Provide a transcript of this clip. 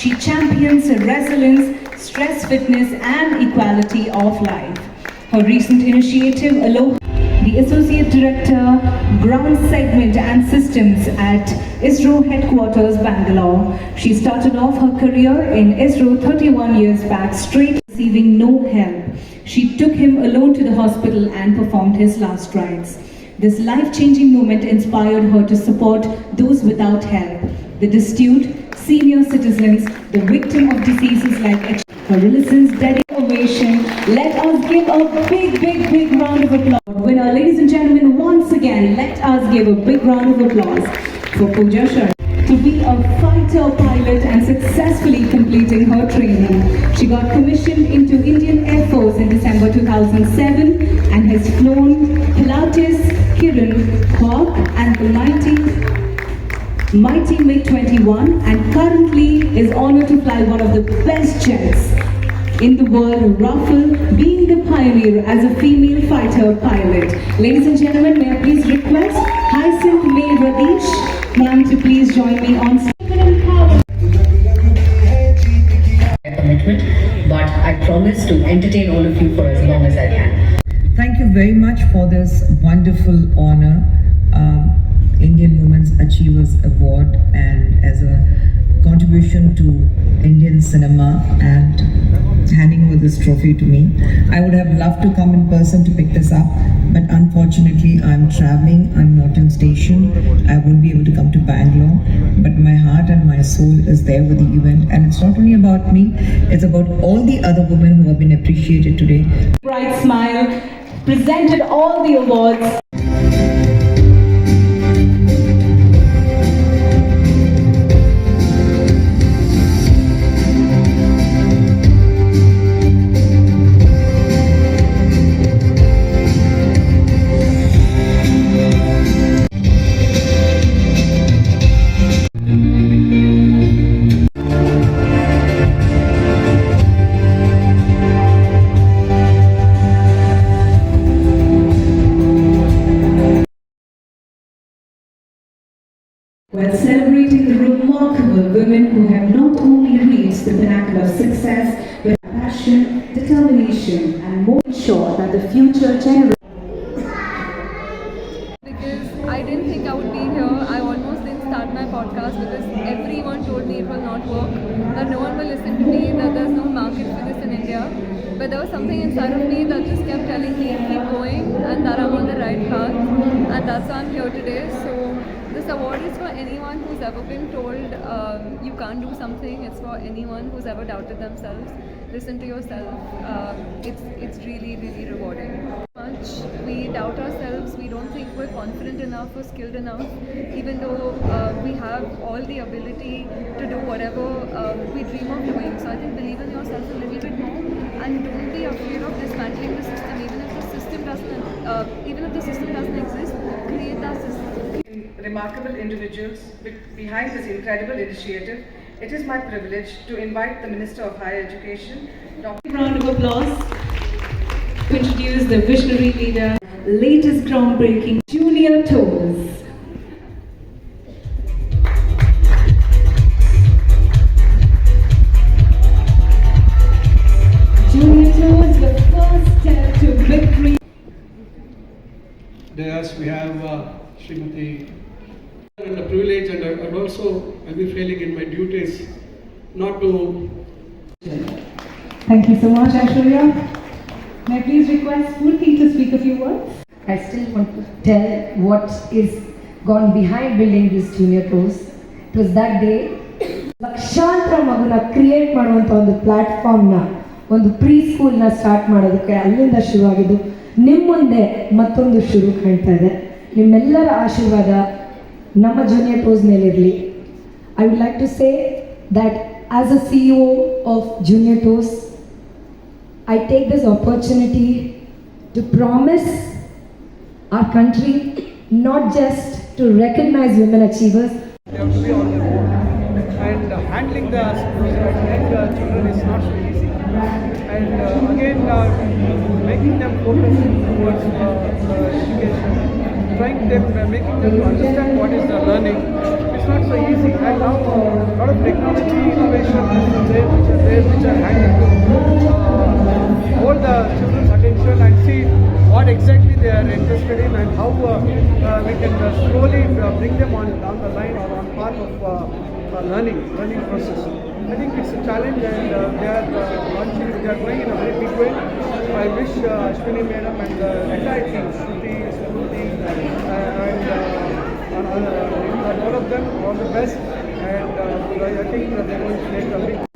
She champions resilience, stress fitness and equality of life. Her recent initiative, Aloha, the Associate Director, Ground Segment and Systems at ISRO Headquarters, Bangalore. She started off her career in ISRO 31 years back, straight receiving no help. She took him alone to the hospital and performed his last rites. This life-changing moment inspired her to support those without help, the destitute, senior citizens, the victim of diseases like HIV. Her listeners' dedication. Let us give a big round of applause. Winner, ladies and gentlemen, once again, let us give a big round of applause for Pooja Sharma. To be a fighter pilot and successfully completing her training. She got commissioned into Indian Air Force in December 2007 and has flown Pilatus, Kiran, Hawk and the mighty MiG-21 and currently is honored to fly one of the best jets in the world, Rafale, being the pioneer as a female fighter pilot. Ladies and gentlemen, may I please request Hyacinth May Radish, ma'am, to please join me on stage. Commitment, but I promise to entertain all of you for as long as I can. Thank you very much for this wonderful honor, Indian Women's Achievers Award, and as a contribution to Indian cinema and handing over this trophy to me. I would have loved to come in person to pick this up, but unfortunately I'm traveling, I'm not in station, I won't be able to come to Bangalore, but my heart and my soul is there with the event, and it's not only about me, it's about all the other women who have been appreciated today. Bright smile, presented all the awards. While celebrating the remarkable women who have not only reached the pinnacle of success, but passion, determination, and more sure that the future generation. Because I didn't think I would be here. I almost didn't start my podcast because everyone told me it will not work, that no one will listen to me, that there's no market for this in India. But there was something inside of me that just kept telling me keep going and that I'm on the right path, and that's why I'm here today. So this award is for anyone who's ever been told you can't do something. It's for anyone who's ever doubted themselves. Listen to yourself. It's really rewarding. Much we doubt ourselves. We don't think we're confident enough or skilled enough, even though we have all the ability to do whatever we dream of doing. So I think believe in yourself a little bit more and don't be afraid of dismantling the system. Even if the system doesn't exist, create that system. Remarkable individuals behind this incredible initiative, it is my privilege to invite the Minister of Higher Education, Dr. Round of applause to introduce the visionary leader, latest groundbreaking Junior Tours. Junior Tours, the first step to victory. Yes, we have Srimati, and the privilege, and also I'll be failing in my duties not to. Thank you so much, Aishwarya. May I please request Purti to speak a few words? I still want to tell what is gone behind building this junior course. It was that day, ಲಕ್ಷಾಂತರ ಮಗುನ create ಮಾಡುವಂಥ ಒಂದು ಪ್ಲಾಟ್ಫಾರ್ಮ್ನ ಒಂದು pre ಸ್ಕೂಲ್ನ start ಮಾಡೋದಕ್ಕೆ ಅಲ್ಲಿಂದ ಶುರುವಾಗಿದ್ದು ನಿಮ್ಮ ಮುಂದೆ ಮತ್ತೊಂದು ಶುರು ಕಾಣ್ತಾ ಇದೆ. ನಿಮ್ಮೆಲ್ಲರ ಆಶೀರ್ವಾದ ನಮ್ಮ ಜೂನಿಯರ್ ಟೋಸ್ ಮೇಲಿರಲಿ. I would like to say that as a CEO of Junior Toes, I take this opportunity to promise our country not just to recognize women achievers. They have to be on their own, and handling the children is not so easy. And again, making them focus towards education, making them understand what is the learning. It's not so easy. And now a lot of technology innovation how we can slowly bring them on down the line or on path of learning process. I think it's a challenge, and they are going in a very big way. I wish Ashwini Madam and the entire team, Shruti, and all of them, all the best. And I think they're going to make a big